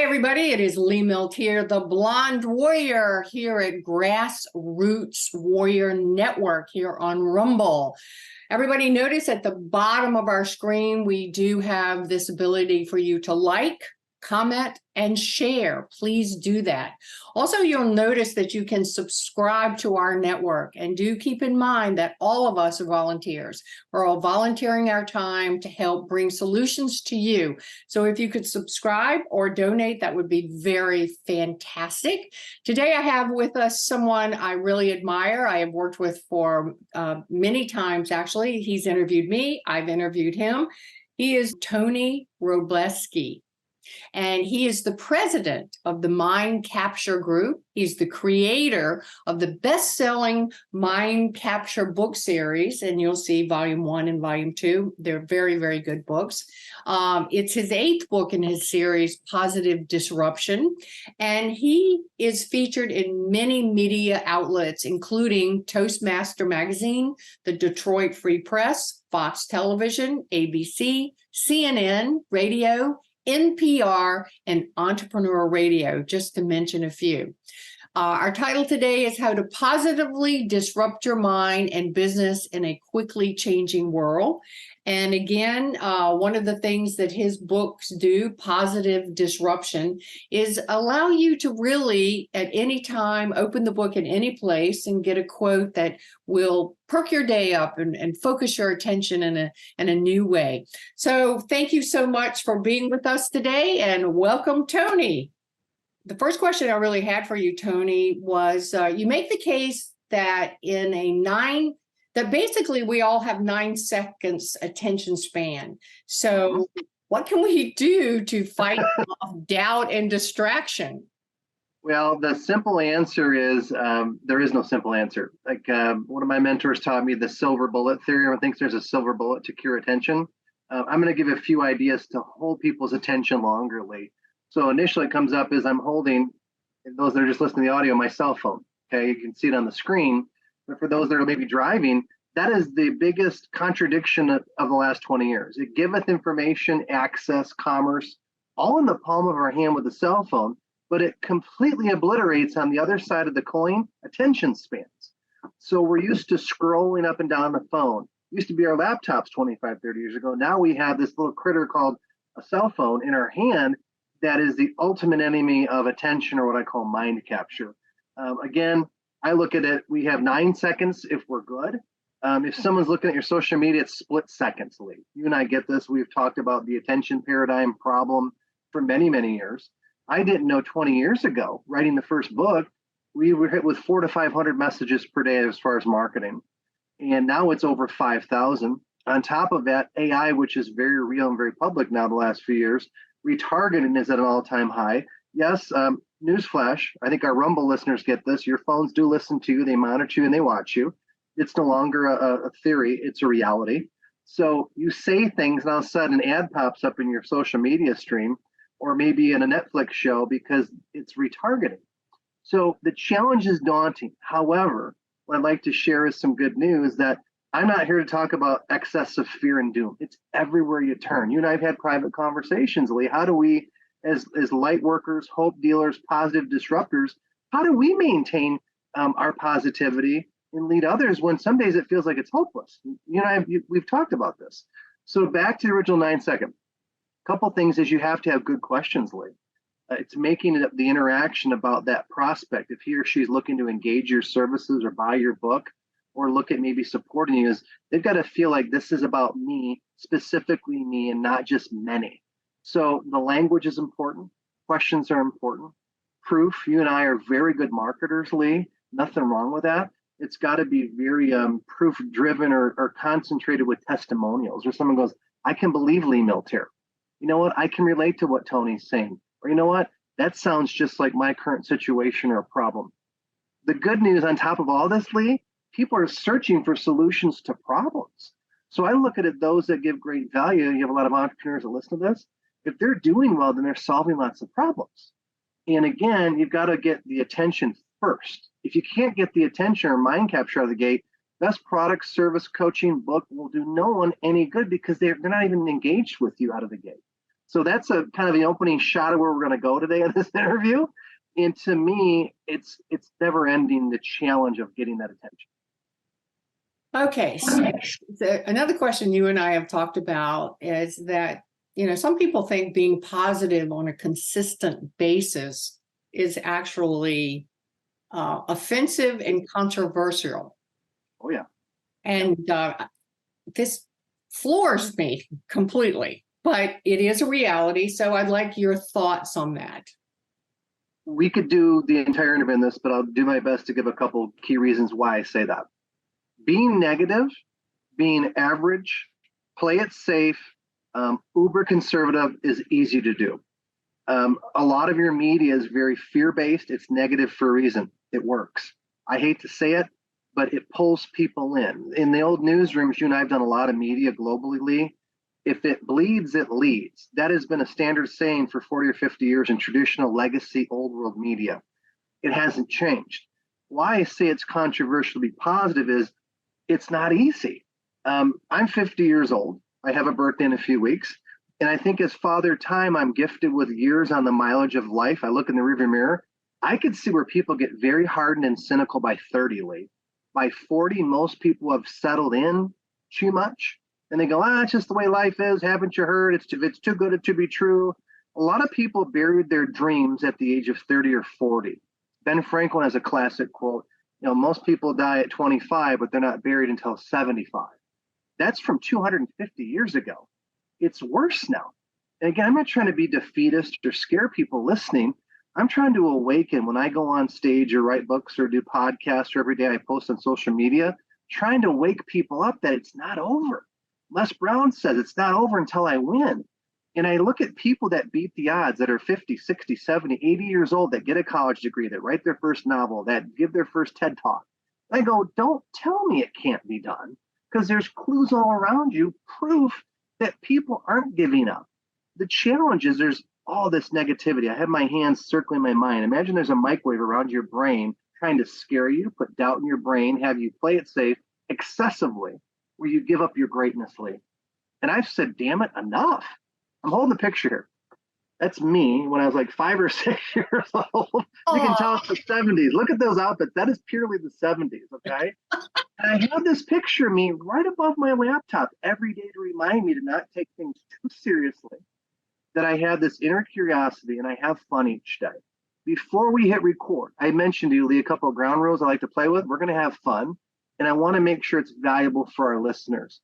everybody, it is Lee Milteer, the Blonde Warrior here at Grassroots Warrior Network here on Rumble. Everybody notice at the bottom of our screen, we do have this ability for you to like, comment, and share. Please do that. Also, you'll notice that you can subscribe to our network, and do keep in mind that all of us are volunteers. We're all volunteering our time to help bring solutions to you. So if you could subscribe or donate, that would be very fantastic. Today, I have with us someone I really admire. I have worked with for many times, actually. He's interviewed me. I've interviewed him. He is Tony Rubleski. And he is the president of the Mind Capture Group. He's the creator of the best-selling Mind Capture book series. And you'll see Volume 1 and Volume 2. They're very, very good books. It's his 8th book in his series, Positive Disruption. And he is featured in many media outlets, including Toastmaster Magazine, the Detroit Free Press, Fox Television, ABC, CNN, radio, NPR, and Entrepreneur Radio, just to mention a few. Our title today is How to Positively Disrupt Your Mind and Business in a Quickly Changing World. And again, one of the things that his books do, Positive Disruption, is allow you to really, at any time, open the book in any place and get a quote that will perk your day up and focus your attention in a new way. So thank you so much for being with us today, and welcome, Tony. The first question I really had for you, Tony, was you make the case that that basically we all have 9 seconds attention span. So what can we do to fight off doubt and distraction? Well, the simple answer is there is no simple answer. Like one of my mentors taught me the silver bullet theory. Everyone thinks there's a silver bullet to cure attention. I'm going to give a few ideas to hold people's attention longer, Lee. So initially it comes up as I'm holding, those that are just listening to the audio, my cell phone. Okay, you can see it on the screen. But for those that are maybe driving, that is the biggest contradiction of the last 20 years. It giveth information, access, commerce, all in the palm of our hand with a cell phone, but it completely obliterates on the other side of the coin attention spans. So we're used to scrolling up and down the phone. It used to be our laptops 25, 30 years ago. Now we have this little critter called a cell phone in our hand that is the ultimate enemy of attention, or what I call mind capture. Again, I look at it, we have 9 seconds if we're good. If someone's looking at your social media, it's split seconds, Lee. You and I get this. We've talked about the attention paradigm problem for many, many years. I didn't know 20 years ago, writing the first book, we were hit with 400 to 500 messages per day as far as marketing. And now it's over 5,000. On top of that, AI, which is very real and very public now the last few years, retargeting is at an all-time high. Yes, newsflash, I think our Rumble listeners get this. Your phones do listen to you, they monitor you, and they watch you. It's no longer a theory, it's a reality. So you say things, and all of a sudden an ad pops up in your social media stream, or maybe in a Netflix show, because it's retargeting. So the challenge is daunting. However, what I'd like to share is some good news that I'm not here to talk about excess of fear and doom. It's everywhere you turn. You and I have had private conversations, Lee. How do we, as light workers, hope dealers, positive disruptors, how do we maintain our positivity and lead others when some days it feels like it's hopeless? You and I, we've talked about this. So back to the original 9 second. Couple things is you have to have good questions, Lee. It's making it the interaction about that prospect. If he or she is looking to engage your services or buy your book, or look at maybe supporting you, is they've got to feel like this is about me, specifically me, and not just many. So the language is important. Questions are important. Proof, you and I are very good marketers, Lee. Nothing wrong with that. It's got to be very proof-driven or concentrated with testimonials, where someone goes, I can believe Lee Milteer. You know what? I can relate to what Tony's saying. Or you know what? That sounds just like my current situation or problem. The good news on top of all this, Lee, people are searching for solutions to problems. So I look at it, those that give great value. You have a lot of entrepreneurs that listen to this. If they're doing well, then they're solving lots of problems. And again, you've got to get the attention first. If you can't get the attention or mind capture out of the gate, best product, service, coaching, book will do no one any good, because they're not even engaged with you out of the gate. So that's a kind of the opening shot of where we're going to go today in this interview. And to me, it's never ending, the challenge of getting that attention. Okay, so another question you and I have talked about is that, some people think being positive on a consistent basis is actually offensive and controversial. Oh, yeah. And this floors me completely, but it is a reality. So I'd like your thoughts on that. We could do the entire interview in this, but I'll do my best to give a couple key reasons why I say that. Being negative, being average, play it safe, uber conservative is easy to do. A lot of your media is very fear-based. It's negative for a reason. It works. I hate to say it, but it pulls people in. In the old newsrooms, you and I have done a lot of media globally, Lee. If it bleeds, it leads. That has been a standard saying for 40 or 50 years in traditional legacy old world media. It hasn't changed. Why I say it's controversial to be positive is it's not easy. I'm 50 years old. I have a birthday in a few weeks. And I think as Father Time, I'm gifted with years on the mileage of life. I look in the rearview mirror. I could see where people get very hardened and cynical by 30, Lee. By 40, most people have settled in too much. And they go, it's just the way life is. Haven't you heard? It's too good to be true. A lot of people buried their dreams at the age of 30 or 40. Ben Franklin has a classic quote, most people die at 25, but they're not buried until 75. That's from 250 years ago. It's worse now. And again, I'm not trying to be defeatist or scare people listening. I'm trying to awaken when I go on stage or write books or do podcasts or every day I post on social media, trying to wake people up that it's not over. Les Brown says it's not over until I win. And I look at people that beat the odds, that are 50, 60, 70, 80 years old, that get a college degree, that write their first novel, that give their first TED Talk. I go, don't tell me it can't be done, because there's clues all around you, proof that people aren't giving up. The challenge is there's all this negativity. I have my hands circling my mind. Imagine there's a microwave around your brain trying to scare you, put doubt in your brain, have you play it safe excessively, where you give up your greatness, Lee. And I've said, damn it, enough. I'm holding the picture here. That's me when I was like 5 or 6 years old. You can tell it's the 70s. Look at those outfits. That is purely the 70s, okay? And I have this picture of me right above my laptop every day to remind me to not take things too seriously, that I have this inner curiosity and I have fun each day. Before we hit record, I mentioned to you, Lee, a couple of ground rules I like to play with. We're going to have fun, and I want to make sure it's valuable for our listeners.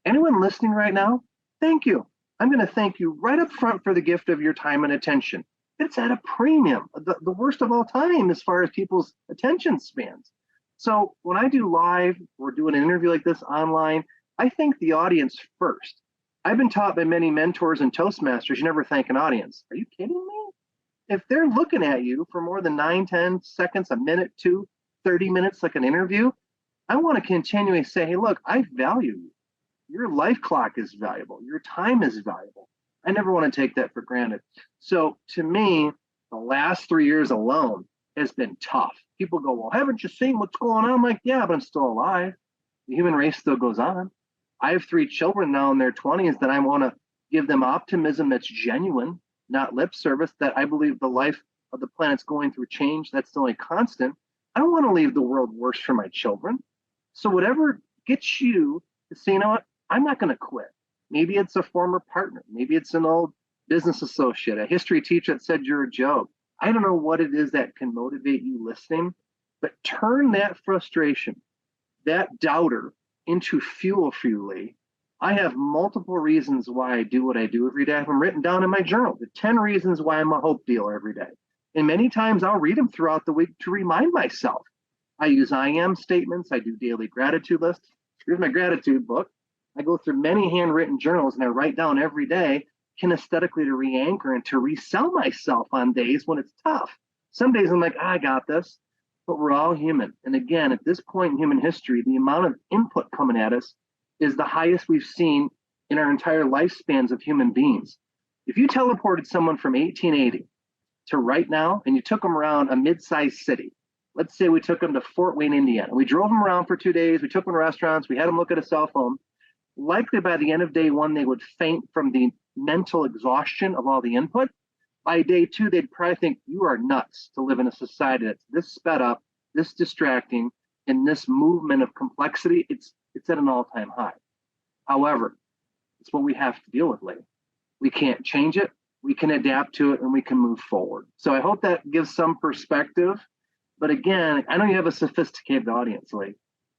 Anyone listening right now, thank you. I'm going to thank you right up front for the gift of your time and attention. It's at a premium, the worst of all time as far as people's attention spans. So when I do live or do an interview like this online, I thank the audience first. I've been taught by many mentors and Toastmasters, you never thank an audience. Are you kidding me? If they're looking at you for more than 9, 10 seconds, a minute, 2, 30 minutes like an interview, I want to continually say, hey, look, I value you. Your life clock is valuable. Your time is valuable. I never want to take that for granted. So to me, the last 3 years alone has been tough. People go, well, haven't you seen what's going on? I'm like, yeah, but I'm still alive. The human race still goes on. I have 3 children now in their 20s that I want to give them optimism that's genuine, not lip service, that I believe the life of the planet's going through change. That's the only constant. I don't want to leave the world worse for my children. So whatever gets you to say, you know what, I'm not going to quit. Maybe it's a former partner. Maybe it's an old business associate, a history teacher that said you're a joke. I don't know what it is that can motivate you listening, but turn that frustration, that doubter, into fuel for you, Lee. I have multiple reasons why I do what I do every day. I have them written down in my journal, the 10 reasons why I'm a hope dealer every day. And many times I'll read them throughout the week to remind myself. I use I am statements. I do daily gratitude lists. Here's my gratitude book. I go through many handwritten journals and I write down every day kinesthetically to re-anchor and to resell myself on days when it's tough. Some days I'm like, I got this, but we're all human. And again, at this point in human history, the amount of input coming at us is the highest we've seen in our entire lifespans of human beings. If you teleported someone from 1880 to right now and you took them around a mid-sized city, let's say we took them to Fort Wayne, Indiana. We drove them around for 2 days. We took them to restaurants. We had them look at a cell phone. Likely by the end of day one, they would faint from the mental exhaustion of all the input. By day two, they'd probably think you are nuts to live in a society that's this sped up, this distracting, and this movement of complexity. It's at an all-time high. However, it's what we have to deal with later. We can't change it. We can adapt to it, and we can move forward. So I hope that gives some perspective. But again, I know you have a sophisticated audience, Lee,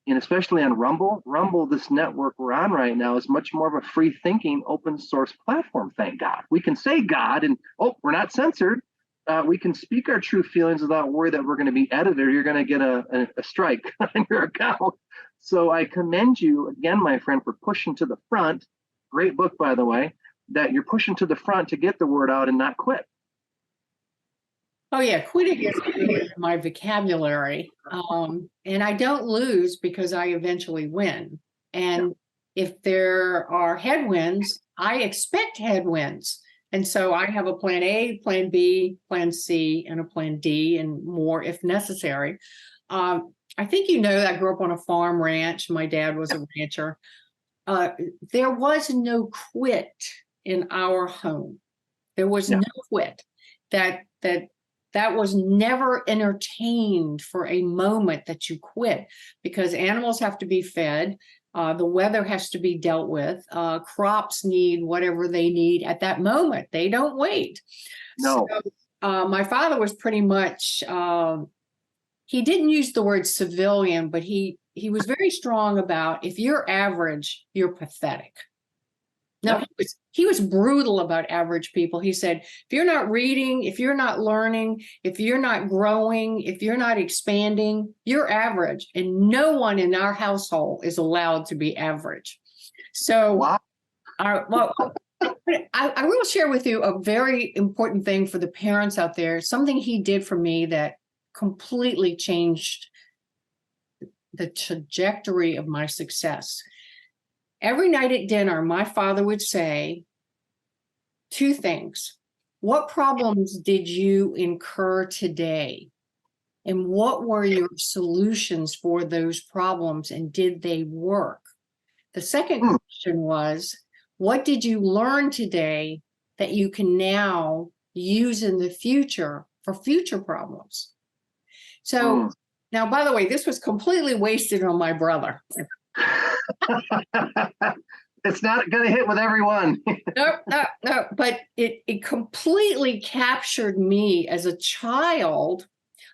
and especially on Rumble. Rumble, this network we're on right now, is much more of a free thinking, open source platform. Thank God. We can say God, and we're not censored. We can speak our true feelings without worry that we're going to be edited. You're going to get a strike on your account. So I commend you again, my friend, for pushing to the front. Great book, by the way, that you're pushing to the front to get the word out and not quit. Oh yeah, quitting is in my vocabulary. And I don't lose because I eventually win. And if there are headwinds, I expect headwinds. And so I have a plan A, plan B, plan C, and a plan D, and more if necessary. I think you know that I grew up on a farm ranch. My dad was a rancher. There was no quit in our home. There was no quit. That was never entertained for a moment that you quit, because animals have to be fed. The weather has to be dealt with. Crops need whatever they need at that moment. They don't wait. No. So, my father was pretty much, he didn't use the word civilian, but he was very strong about, if you're average, you're pathetic. No, he was brutal about average people. He said, if you're not reading, if you're not learning, if you're not growing, if you're not expanding, you're average. And no one in our household is allowed to be average. So, wow. I will share with you a very important thing for the parents out there, something he did for me that completely changed the trajectory of my success. Every night at dinner, my father would say two things. What problems did you incur today? And what were your solutions for those problems, and did they work? The second question was, what did you learn today that you can now use in the future for future problems? So now, by the way, this was completely wasted on my brother. It's not going to hit with everyone. No, but it completely captured me as a child.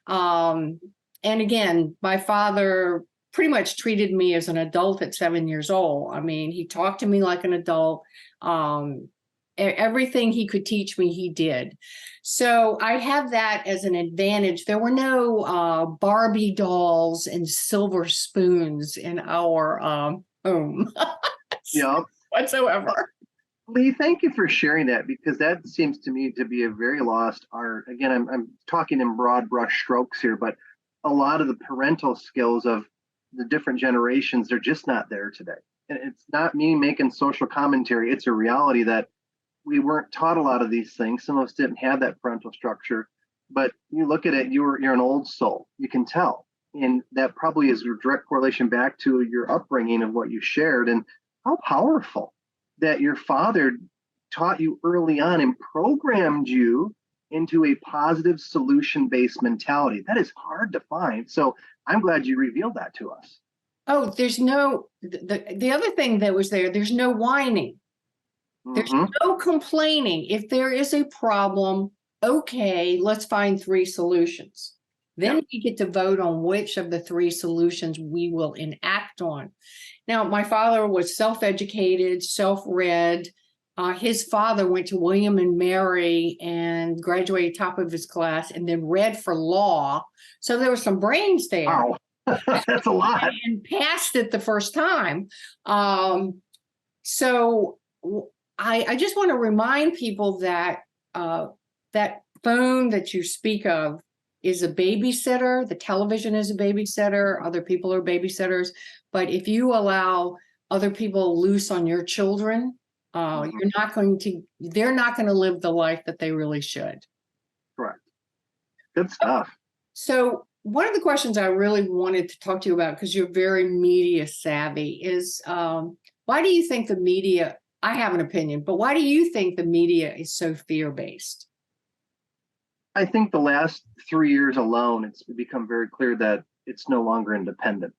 And again, my father pretty much treated me as an adult at 7 years old. I mean, he talked to me like an adult. Everything he could teach me, he did. So I have that as an advantage. There were no Barbie dolls and silver spoons in our home whatsoever. Lee, thank you for sharing that, because that seems to me to be a very lost art. Again, I'm talking in broad brush strokes here, but a lot of the parental skills of the different generations, they're just not there today. And it's not me making social commentary. It's a reality that we weren't taught a lot of these things. Some of us didn't have that parental structure. But you look at it, you're an old soul. You can tell. And that probably is a direct correlation back to your upbringing of what you shared, and how powerful that your father taught you early on and programmed you into a positive solution-based mentality. That is hard to find. So I'm glad you revealed that to us. Oh, there's no, the other thing that was there, there's no whining. There's no complaining. If there is a problem, okay, let's find 3 solutions. Then we get to vote on which of the 3 solutions we will enact on. Now, my father was self-educated, self-read. His father went to William and Mary and graduated top of his class, and then read for law. So there were some brains there. Wow, that's a lot. And passed it the first time. So I just want to remind people that that phone that you speak of is a babysitter. The television is a babysitter. Other people are babysitters. But if you allow other people loose on your children, they're not going to live the life that they really should. Correct. Good stuff. So one of the questions I really wanted to talk to you about, because you're very media savvy, is Why do you think the media, I have an opinion, but why do you think the media is so fear-based? I think the last 3 years alone, it's become very clear that it's no longer independent.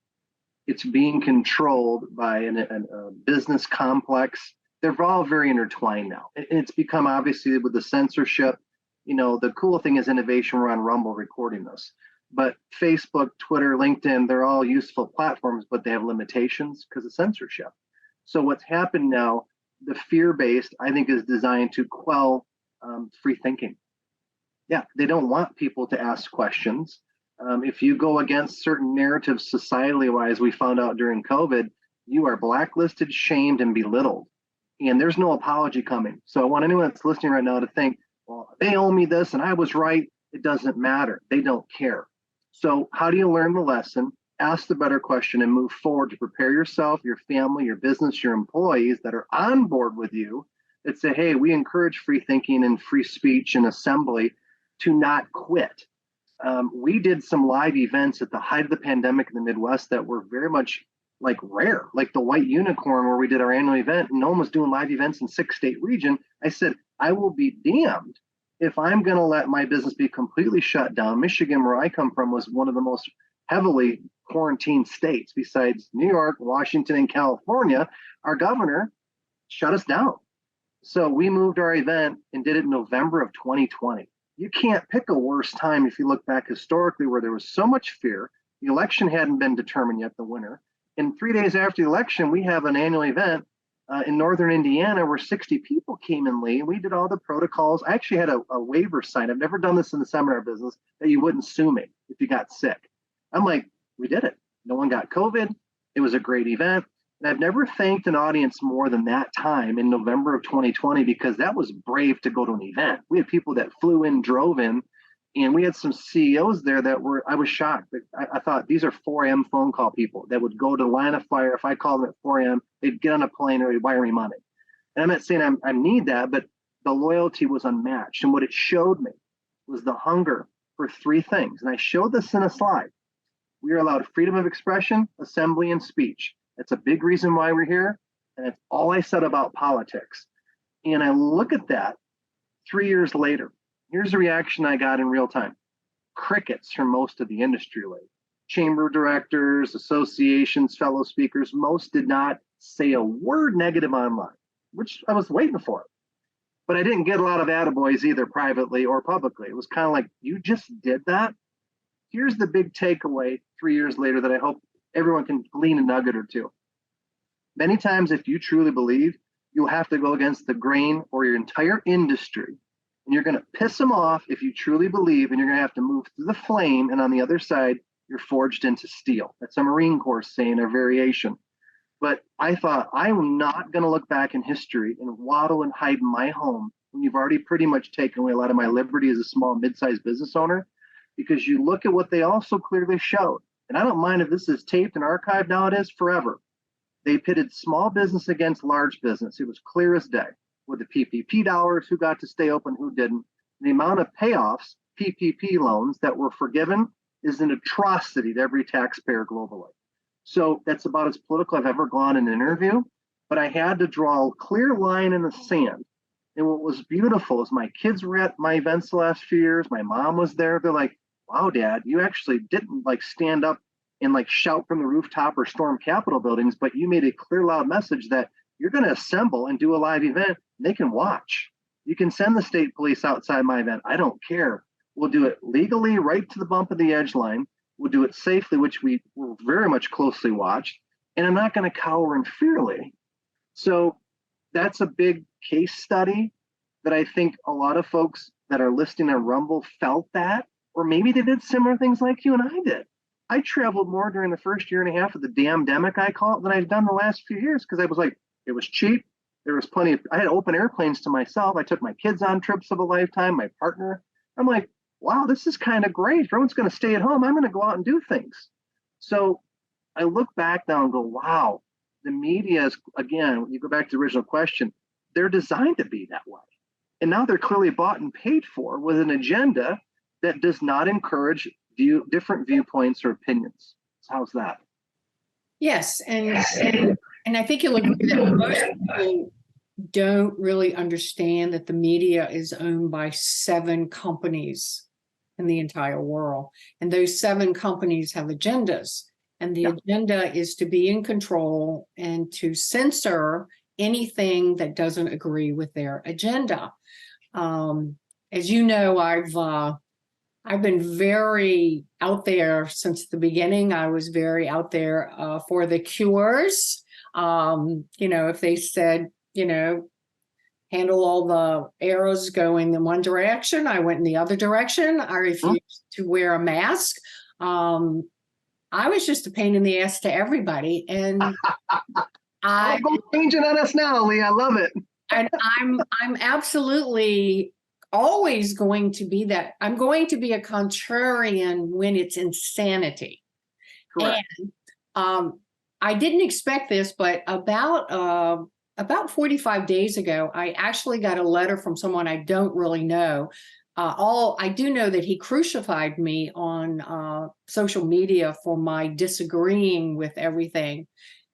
It's being controlled by a business complex. They're all very intertwined now. And it's become obviously with the censorship. The cool thing is innovation. We're on Rumble recording this. But Facebook, Twitter, LinkedIn, they're all useful platforms, but they have limitations because of censorship. So what's happened now, the fear-based, I think, is designed to quell free thinking. Yeah, they don't want people to ask questions. If you go against certain narratives societally wise, we found out during COVID, you are blacklisted, shamed, and belittled. And there's no apology coming. So I want anyone that's listening right now to think, well, they owe me this and I was right. It doesn't matter. They don't care. So how do you learn the lesson, ask the better question, and move forward to prepare yourself, your family, your business, your employees that are on board with you that say, hey, we encourage free thinking and free speech and assembly, to not quit. We did some live events at the height of the pandemic in the Midwest that were very much like rare, like the White Unicorn, where we did our annual event and no one was doing live events in 6-state region. I said, I will be damned if I'm going to let my business be completely shut down. Michigan, where I come from, was one of the most heavily quarantined states besides New York, Washington, and California. Our governor shut us down. So we moved our event and did it in November of 2020. You can't pick a worse time if you look back historically, where there was so much fear. The election hadn't been determined yet, the winner. And 3 days after the election, we have an annual event in northern Indiana where 60 people came in late. We did all the protocols. I actually had a waiver sign. I've never done this in the seminar business, that you wouldn't sue me if you got sick. I'm like, we did it. No one got COVID. It was a great event. And I've never thanked an audience more than that time in November of 2020, because that was brave to go to an event. We had people that flew in, drove in, and we had some CEOs there that I was shocked. I thought these are 4 a.m. phone call people that would go to line of fire. If I called them at 4 a.m., they'd get on a plane or they'd wire me money. And I'm not saying I need that, but the loyalty was unmatched. And what it showed me was the hunger for 3 things. And I showed this in a slide. We are allowed freedom of expression, assembly, and speech. That's a big reason why we're here. And that's all I said about politics. And I look at that 3 years later. Here's the reaction I got in real time. Crickets from most of the industry league. Chamber directors, associations, fellow speakers, most did not say a word negative online, which I was waiting for. But I didn't get a lot of attaboys either privately or publicly. It was kind of like, you just did that? Here's the big takeaway 3 years later that I hope everyone can glean a nugget or two. Many times, if you truly believe, you'll have to go against the grain or your entire industry. And you're going to piss them off if you truly believe, and you're going to have to move through the flame. And on the other side, you're forged into steel. That's a Marine Corps saying, a variation. But I thought, I'm not going to look back in history and waddle and hide in my home when you've already pretty much taken away a lot of my liberty as a small, mid-sized business owner, because you look at what they also clearly showed. And I don't mind if this is taped and archived now, it is forever. They pitted small business against large business. It was clear as day. With the PPP dollars, who got to stay open, who didn't. The amount of payoffs, PPP loans, that were forgiven is an atrocity to every taxpayer globally. So that's about as political I've ever gone in an interview. But I had to draw a clear line in the sand. And what was beautiful is my kids were at my events the last few years. My mom was there. They're like, wow, Dad, you actually didn't stand up and shout from the rooftop or storm Capitol buildings, but you made a clear, loud message that you're going to assemble and do a live event. And they can watch. You can send the state police outside my event. I don't care. We'll do it legally, right to the bump of the edge line. We'll do it safely, which we were very much closely watched. And I'm not going to cower in fearly. So that's a big case study that I think a lot of folks that are listening on Rumble felt that, or maybe they did similar things like you and I did. I traveled more during the first year and a half of the damn demic, I call it, than I've done the last few years, because I was like, it was cheap. There was plenty of, I had open airplanes to myself. I took my kids on trips of a lifetime, my partner. I'm like, wow, this is kind of great. If everyone's going to stay at home, I'm going to go out and do things. So I look back now and go, wow, the media is, again, when you go back to the original question, they're designed to be that way. And now they're clearly bought and paid for with an agenda that does not encourage different viewpoints or opinions. So how's that? Yes, and And I think you'll agree that most people don't really understand that the media is owned by 7 companies in the entire world. And those 7 companies have agendas. And the agenda is to be in control and to censor anything that doesn't agree with their agenda. As you know, I've been very out there since the beginning. I was very out there for the cures. If they said, handle all the arrows going in one direction, I went in the other direction. I refused to wear a mask. I was just a pain in the ass to everybody. And I'm changing on us now, Lee. I love it. And I'm absolutely always going to be that. I'm going to be a contrarian when it's insanity. Correct. And I didn't expect this, but about 45 days ago, I actually got a letter from someone I don't really know. I do know that he crucified me on social media for my disagreeing with everything.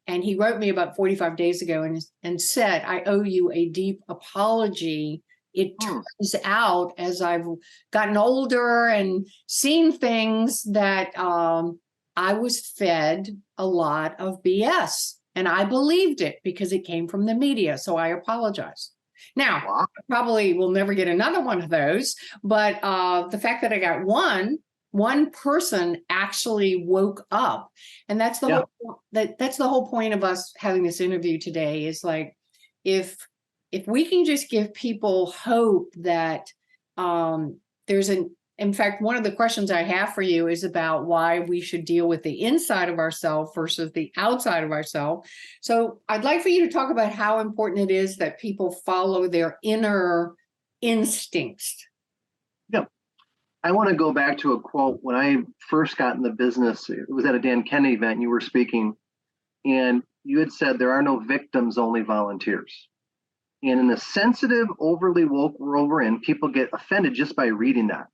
And he wrote me about 45 days ago and said, I owe you a deep apology. It turns out, as I've gotten older and seen things, that I was fed a lot of BS. And I believed it because it came from the media. So I apologize. Now, I probably will never get another one of those. But the fact that I got one person actually woke up. And that's the that's the whole point of us having this interview today, is like, if we can just give people hope that in fact, one of the questions I have for you is about why we should deal with the inside of ourselves versus the outside of ourselves. So I'd like for you to talk about how important it is that people follow their inner instincts. Yeah. I want to go back to a quote. When I first got in the business, it was at a Dan Kennedy event, you were speaking, and you had said there are no victims, only volunteers. And in the sensitive, overly woke world we're in, people get offended just by reading that.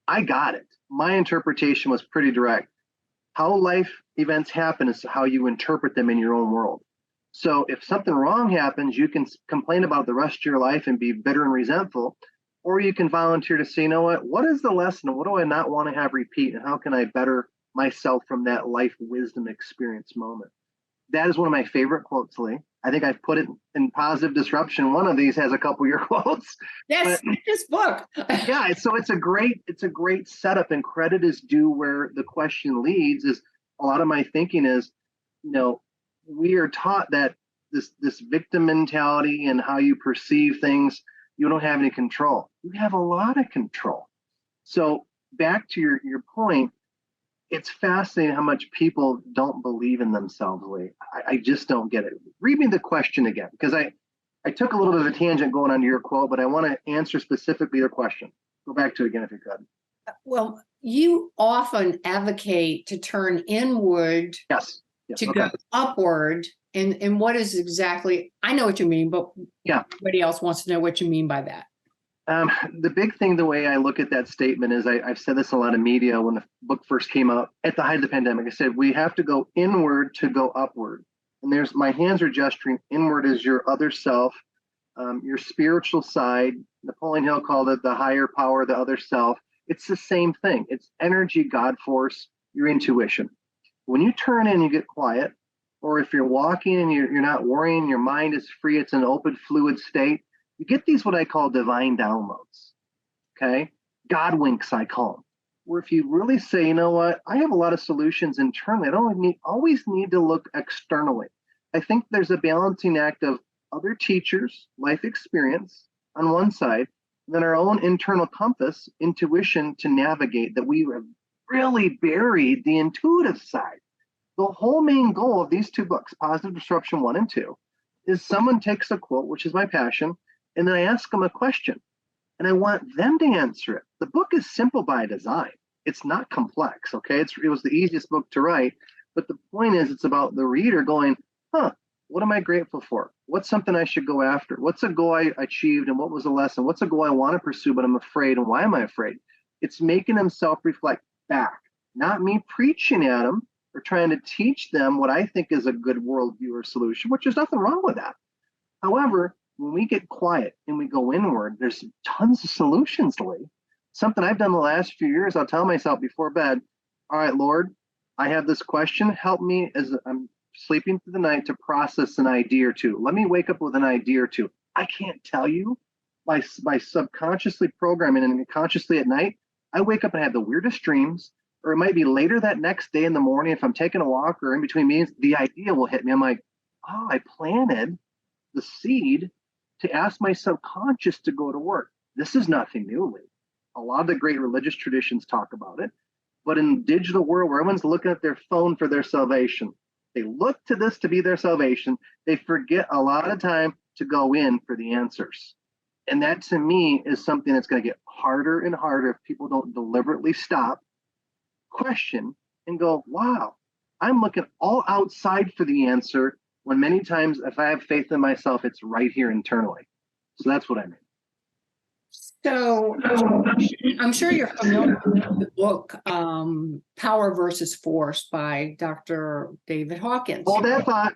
I got it. My interpretation was pretty direct. How life events happen is how you interpret them in your own world. So if something wrong happens, you can complain about the rest of your life and be bitter and resentful, or you can volunteer to say, you know what is the lesson? What do I not want to have repeat? And how can I better myself from that life wisdom experience moment? That is one of my favorite quotes, Lee. I think I've put it in Positive Disruption. One of these has a couple of your quotes. Yes, this book. Yeah, so it's a great setup, and credit is due where the question leads. Is a lot of my thinking is, we are taught that this victim mentality and how you perceive things, you don't have any control. You have a lot of control. So back to your point, it's fascinating how much people don't believe in themselves, Lee. I just don't get it. Read me the question again, because I took a little bit of a tangent going on to your quote, but I want to answer specifically your question. Go back to it again if you could. Well, you often advocate to turn inward to go upward. And what is exactly, I know what you mean, but everybody else wants to know what you mean by that. The big thing, the way I look at that statement is, I've said this in a lot of media when the book first came out at the height of the pandemic. I said, we have to go inward to go upward. And my hands are gesturing. Inward is your other self, your spiritual side. Napoleon Hill called it the higher power, the other self. It's the same thing. It's energy, God force, your intuition. When you turn in, you get quiet, or if you're walking and you're not worrying, your mind is free, it's an open, fluid state, you get these what I call divine downloads, okay? God winks, I call them. Where if you really say, you know what, I have a lot of solutions internally. I don't always need to look externally. I think there's a balancing act of other teachers, life experience on one side, and then our own internal compass, intuition to navigate that. We have really buried the intuitive side. The whole main goal of these 2 books, Positive Disruption 1 and 2, is someone takes a quote, which is my passion, and then I ask them a question, and I want them to answer it. The book is simple by design. It's not complex, okay? It was the easiest book to write, but the point is, it's about the reader going, what am I grateful for? What's something I should go after? What's a goal I achieved, and what was a lesson? What's a goal I want to pursue, but I'm afraid, and why am I afraid? It's making them self-reflect back, not me preaching at them, or trying to teach them what I think is a good worldview or solution, which there's nothing wrong with that. However, when we get quiet and we go inward, there's tons of solutions, Lee. Something I've done the last few years, I'll tell myself before bed, all right, Lord, I have this question. Help me as I'm sleeping through the night to process an idea or two. Let me wake up with an idea or two. I can't tell you by subconsciously programming and consciously at night, I wake up and have the weirdest dreams, or it might be later that next day in the morning if I'm taking a walk or in between meetings, the idea will hit me. I'm like, oh, I planted the seed to ask my subconscious to go to work. This is nothing new, Lee. A lot of the great religious traditions talk about it, but in the digital world where everyone's looking at their phone for their salvation, they look to this to be their salvation. They forget a lot of time to go in for the answers. And that to me is something that's going to get harder and harder if people don't deliberately stop, question, and go, wow, I'm looking all outside for the answer, when many times if I have faith in myself, it's right here internally. So that's what I mean. So I'm sure you're familiar with the book, Power versus Force by Dr. David Hawkins. Hold that thought.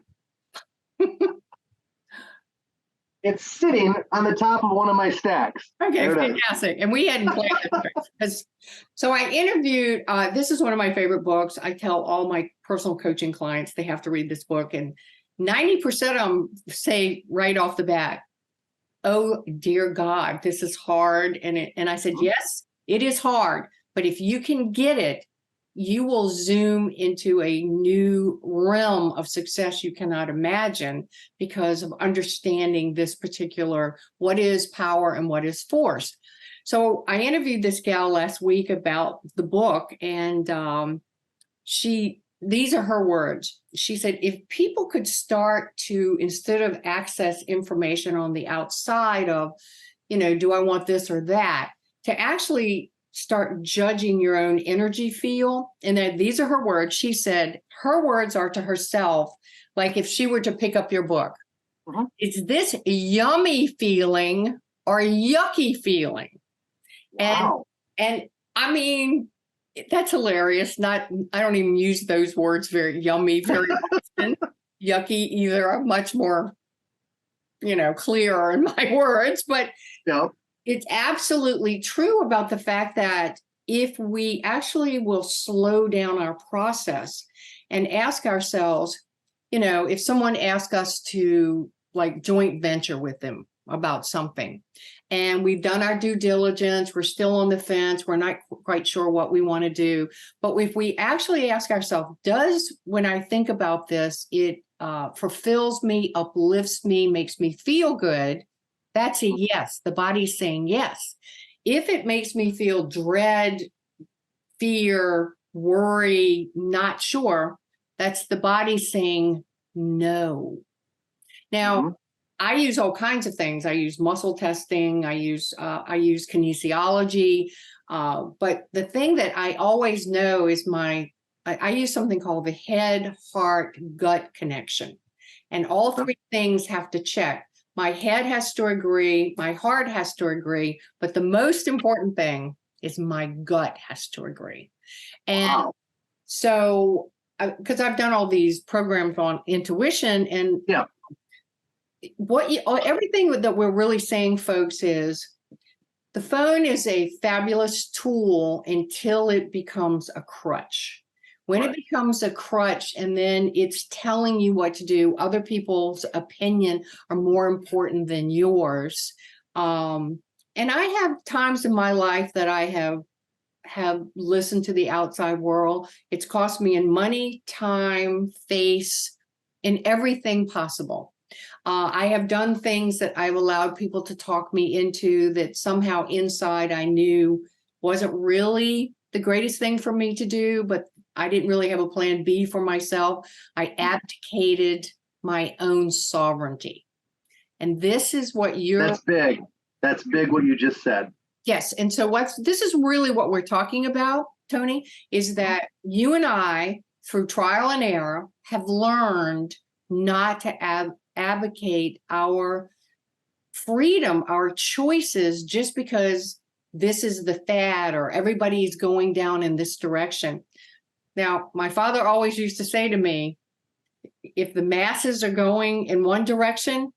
It's sitting on the top of one of my stacks. Okay, fantastic. And we hadn't planned this. So I interviewed, this is one of my favorite books. I tell all my personal coaching clients they have to read this book, and 90% of them say right off the bat, oh, dear God, this is hard. And I said, yes, it is hard. But if you can get it, you will zoom into a new realm of success you cannot imagine because of understanding this particular, what is power and what is force. So I interviewed this gal last week about the book, and these are her words. She said, if people could start to, instead of access information on the outside of, do I want this or that, to actually start judging your own energy field. And then these are her words. She said, her words are to herself, like if she were to pick up your book, is this yummy feeling or yucky feeling? Wow. And I mean, that's hilarious. I don't even use those words very yummy, very often. Yucky, either. I'm much more, clearer in my words, but it's absolutely true about the fact that if we actually will slow down our process and ask ourselves, if someone asks us to like joint venture with them about something, and we've done our due diligence, we're still on the fence, we're not quite sure what we want to do. But if we actually ask ourselves, when I think about this, it fulfills me, uplifts me, makes me feel good, that's a yes. The body's saying yes. If it makes me feel dread, fear, worry, not sure, that's the body saying no. Now, I use all kinds of things. I use muscle testing. I use kinesiology. But the thing that I always know is I use something called the head, heart, gut connection. And all three things have to check. My head has to agree. My heart has to agree. But the most important thing is my gut has to agree. And so, because I've done all these programs on intuition, and everything that we're really saying, folks, is the phone is a fabulous tool until it becomes a crutch. When it becomes a crutch and then it's telling you what to do, other people's opinion are more important than yours. And I have times in my life that I have listened to the outside world. It's cost me in money, time, face, and everything possible. I have done things that I've allowed people to talk me into that somehow inside I knew wasn't really the greatest thing for me to do, but I didn't really have a plan B for myself. I abdicated my own sovereignty. And this is what That's big. That's big what you just said. Yes. And so this is really what we're talking about, Tony, is that you and I, through trial and error, have learned not to advocate our freedom, our choices, just because this is the fad or everybody's going down in this direction. Now, my father always used to say to me, if the masses are going in one direction,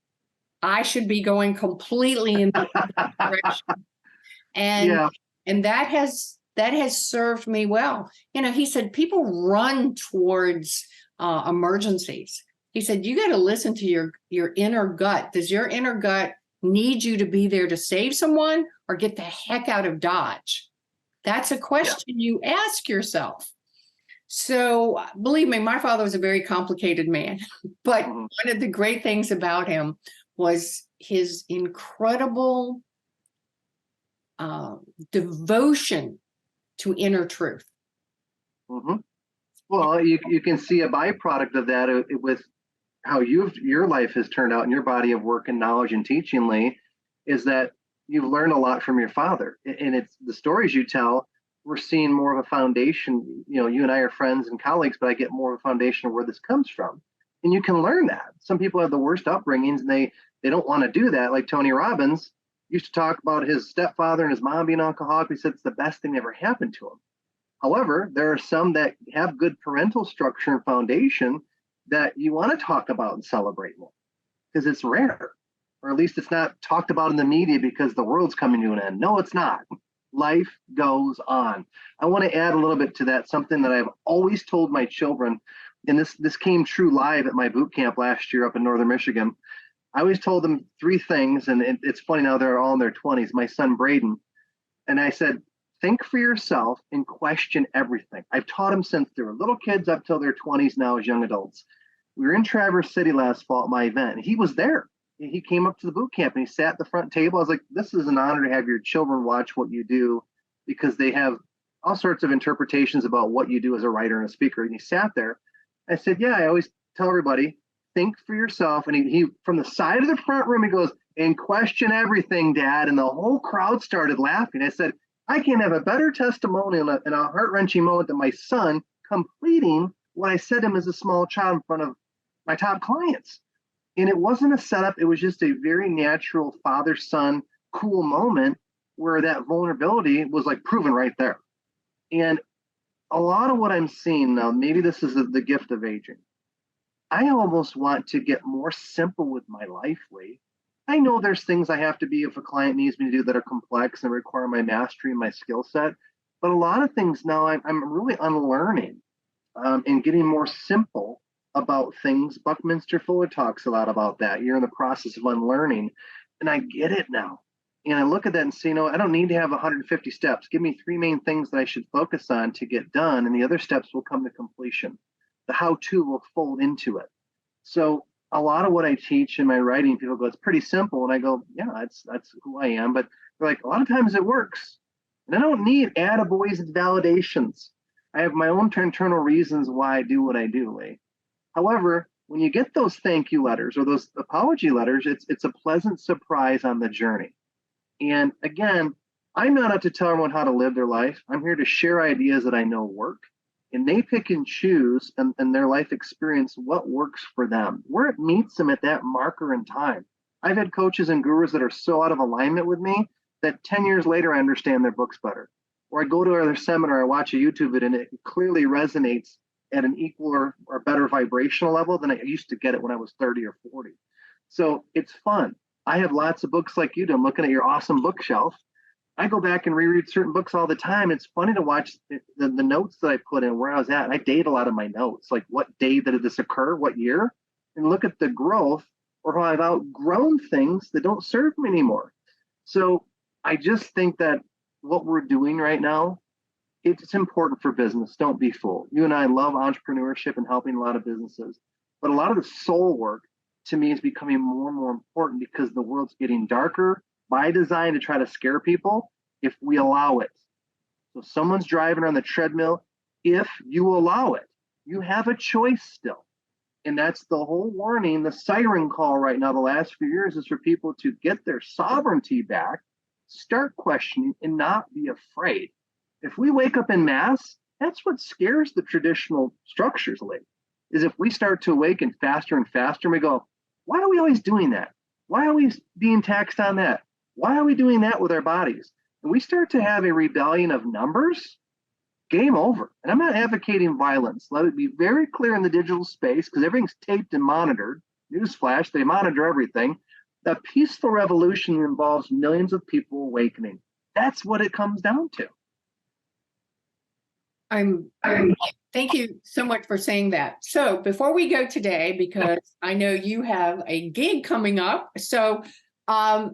I should be going completely in the other direction. And Yeah. and that has served me well. He said people run towards emergencies. He said you got to listen to your inner gut. Does your inner gut need you to be there to save someone or get the heck out of Dodge? That's a question you ask yourself. So believe me, my father was a very complicated man, but one of the great things about him was his incredible devotion to inner truth. Mm-hmm. Well, you can see a byproduct of that with how your life has turned out in your body of work and knowledge and teaching, Lee, is that you've learned a lot from your father. And it's the stories you tell, we're seeing more of a foundation. You and I are friends and colleagues, but I get more of a foundation of where this comes from. And you can learn that. Some people have the worst upbringings and they don't want to do that. Like Tony Robbins used to talk about his stepfather and his mom being alcoholic. He said it's the best thing that ever happened to him. However, there are some that have good parental structure and foundation that you want to talk about and celebrate more because it's rare, or at least it's not talked about in the media because the world's coming to an end. No, it's not. Life goes on. I want to add a little bit to that, something that I've always told my children, and this came true live at my boot camp last year up in Northern Michigan. I always told them three things, and it's funny now they're all in their 20s, my son Braden. And I said, think for yourself and question everything. I've taught them since they were little kids up till their 20s now as young adults. We were in Traverse City last fall at my event, and he was there. He came up to the boot camp and he sat at the front table. I was like, this is an honor to have your children watch what you do because they have all sorts of interpretations about what you do as a writer and a speaker. And he sat there. I said, yeah, I always tell everybody, think for yourself. And he from the side of the front room, he goes, and question everything, Dad. And the whole crowd started laughing. I said, I can't have a better testimonial in a heart-wrenching moment than my son completing what I said to him as a small child in front of my top clients. And it wasn't a setup. It was just a very natural father-son cool moment where that vulnerability was like proven right there. And a lot of what I'm seeing now, maybe this is the gift of aging. I almost want to get more simple with my life, Lee. I know there's things I have to be if a client needs me to do that are complex and require my mastery and my skill set. But a lot of things now I'm really unlearning and getting more simple about things. Buckminster Fuller talks a lot about that. You're in the process of unlearning. And I get it now. And I look at that and say, I don't need to have 150 steps. Give me three main things that I should focus on to get done. And the other steps will come to completion. The how-to will fold into it. So a lot of what I teach in my writing, people go, it's pretty simple. And I go, yeah, that's who I am. But they're like, a lot of times it works. And I don't need attaboys and validations. I have my own internal reasons why I do what I do, Lee. However, when you get those thank you letters or those apology letters, it's a pleasant surprise on the journey. And again, I'm not out to tell everyone how to live their life. I'm here to share ideas that I know work. And they pick and choose in their life experience what works for them, where it meets them at that marker in time. I've had coaches and gurus that are so out of alignment with me that 10 years later, I understand their books better. Or I go to their seminar, I watch a YouTube video, and it clearly resonates at an equal or better vibrational level than I used to get it when I was 30 or 40. So it's fun. I have lots of books like you do. I'm looking at your awesome bookshelf. I go back and reread certain books all the time. It's funny to watch the notes that I put in, where I was at. I date a lot of my notes, like what day did this occur, what year, and look at the growth or how I've outgrown things that don't serve me anymore. So I just think that what we're doing right now, it's important for business. Don't be fooled. You and I love entrepreneurship and helping a lot of businesses, but a lot of the soul work to me is becoming more and more important because the world's getting darker by design to try to scare people if we allow it. So someone's driving on the treadmill, if you allow it, you have a choice still. And that's the whole warning, the siren call right now, the last few years is for people to get their sovereignty back, start questioning and not be afraid. If we wake up in mass, that's what scares the traditional structures, Lee, is if we start to awaken faster and faster, and we go, why are we always doing that? Why are we being taxed on that? Why are we doing that with our bodies? And we start to have a rebellion of numbers. game over. And I'm not advocating violence. Let it be very clear in the digital space, because everything's taped and monitored. Newsflash, they monitor everything. The peaceful revolution involves millions of people awakening. That's what it comes down to. Thank you so much for saying that. So before we go today, because I know you have a gig coming up, so talk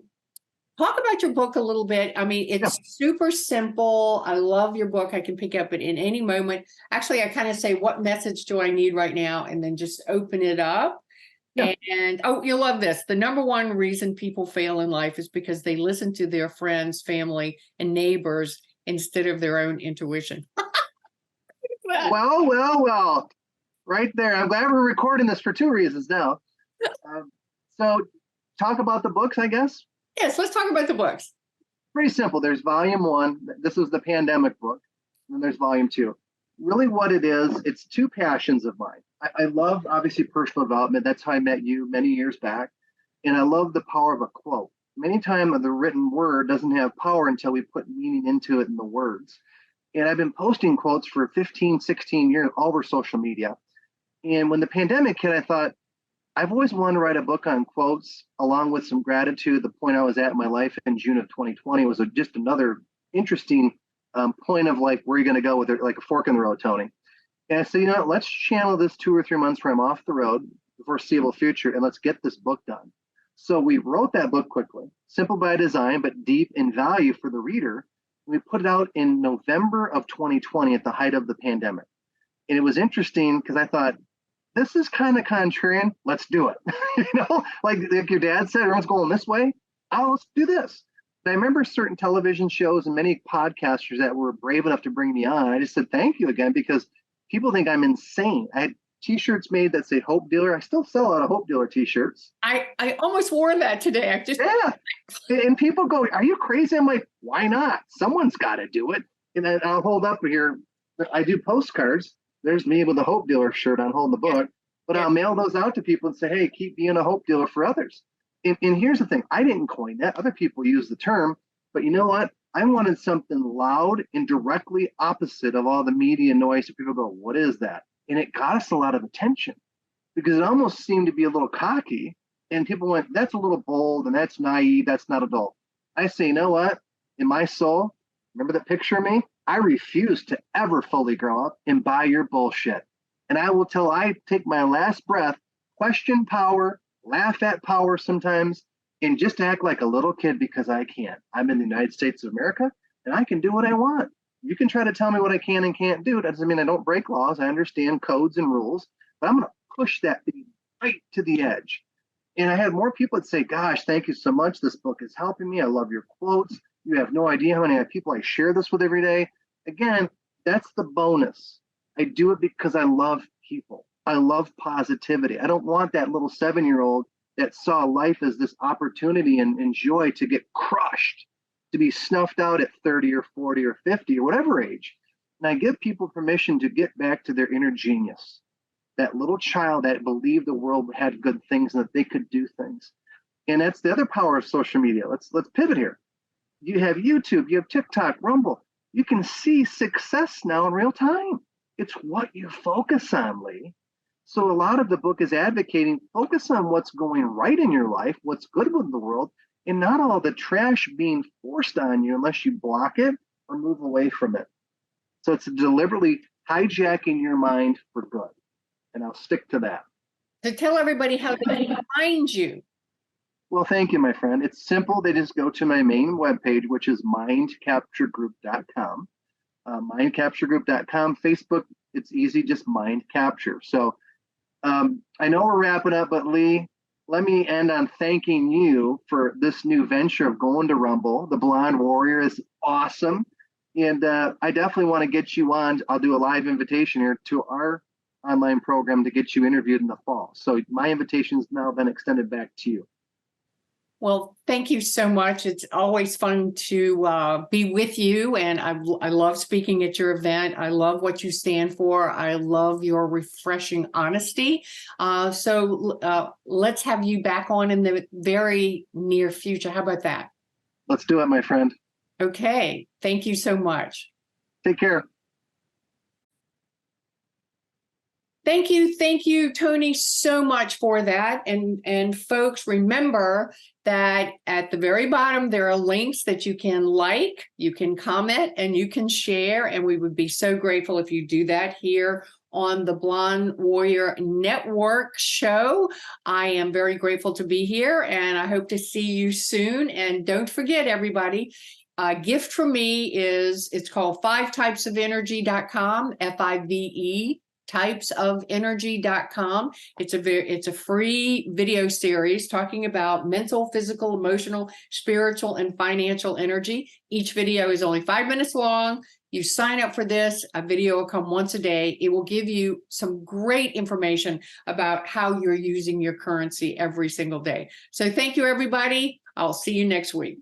about your book a little bit. I mean, it's super simple. I love your book. I can pick up it in any moment. Actually, I kind of say, what message do I need right now? And then just open it up. Yeah. And oh, you'll love this. The number one reason people fail in life is because they listen to their friends, family, and neighbors instead of their own intuition. Well, right there. I'm glad we're recording this for two reasons now. So talk about the books, I guess. Yes, let's talk about the books. Pretty simple. There's volume 1. This is the pandemic book. And there's volume 2. Really what it is, it's two passions of mine. I love, obviously, personal development. That's how I met you many years back. And I love the power of a quote. Many times the written word doesn't have power until we put meaning into it in the words. And I've been posting quotes for 15, 16 years all over social media. And when the pandemic hit, I thought, I've always wanted to write a book on quotes, along with some gratitude. The point I was at in my life in June of 2020 was just another interesting point of like, where are you going to go with it? Like a fork in the road, Tony. And I said, you know what, let's channel this 2 or 3 months where I'm off the road, the foreseeable future, and let's get this book done. So we wrote that book quickly, simple by design, but deep in value for the reader. We put it out in November of 2020 at the height of the pandemic. And it was interesting because I thought, this is kind of contrarian. Let's do it. like your dad said, everyone's going this way. Let's do this. And I remember certain television shows and many podcasters that were brave enough to bring me on. I just said, thank you again, because people think I'm insane. I had T-shirts made that say Hope Dealer. I still sell a lot of Hope Dealer T-shirts. I almost wore that today. And people go, are you crazy? I'm like, why not? Someone's got to do it. And I'll hold up here. I do postcards. There's me with a Hope Dealer shirt on holding the book. But I'll mail those out to people and say, hey, keep being a Hope Dealer for others. And here's the thing. I didn't coin that. Other people use the term. But you know what? I wanted something loud and directly opposite of all the media noise. So people go, what is that? And it got us a lot of attention because it almost seemed to be a little cocky. And people went, that's a little bold and that's naive. That's not adult. I say, you know what? In my soul, remember that picture of me? I refuse to ever fully grow up and buy your bullshit. And I will, till I take my last breath, question power, laugh at power sometimes, and just act like a little kid because I can. I'm in the United States of America and I can do what I want. You can try to tell me what I can and can't do. That doesn't mean I don't break laws. I understand codes and rules, but I'm going to push that thing right to the edge. And I had more people that say, gosh, thank you so much. This book is helping me. I love your quotes. You have no idea how many people I share this with every day. Again, that's the bonus. I do it because I love people. I love positivity. I don't want that little 7-year-old that saw life as this opportunity and joy to get crushed, to be snuffed out at 30 or 40 or 50 or whatever age. And I give people permission to get back to their inner genius, that little child that believed the world had good things and that they could do things. And that's the other power of social media. Let's pivot here. You have YouTube, you have TikTok, Rumble. You can see success now in real time. It's what you focus on, Lee. So a lot of the book is advocating, focus on what's going right in your life, what's good with the world, and not all the trash being forced on you unless you block it or move away from it. So it's deliberately hijacking your mind for good. And I'll stick to that. So tell everybody how they can find you. Well, thank you, my friend. It's simple. They just go to my main webpage, which is mindcapturegroup.com. Mindcapturegroup.com. Facebook, it's easy, just Mind Capture. So I know we're wrapping up, but Lee, let me end on thanking you for this new venture of going to Rumble. The Blonde Warrior is awesome. And I definitely want to get you on. I'll do a live invitation here to our online program to get you interviewed in the fall. So my invitation has now been extended back to you. Well, thank you so much. It's always fun to be with you. And I love speaking at your event. I love what you stand for. I love your refreshing honesty. So let's have you back on in the very near future. How about that? Let's do it, my friend. Okay. Thank you so much. Take care. Thank you, Tony, so much for that. And folks, remember that at the very bottom, there are links that you can like, you can comment, and you can share. And we would be so grateful if you do that here on the Blonde Warrior Network show. I am very grateful to be here, and I hope to see you soon. And don't forget, everybody, a gift from me it's called 5typesofenergy.com, FIVE typesofenergy.com. It's a free video series talking about mental, physical, emotional, spiritual, and financial energy. Each video is only 5 minutes long. You sign up for this, a video will come once a day. It will give you some great information about how you're using your currency every single day. So thank you, everybody. I'll see you next week.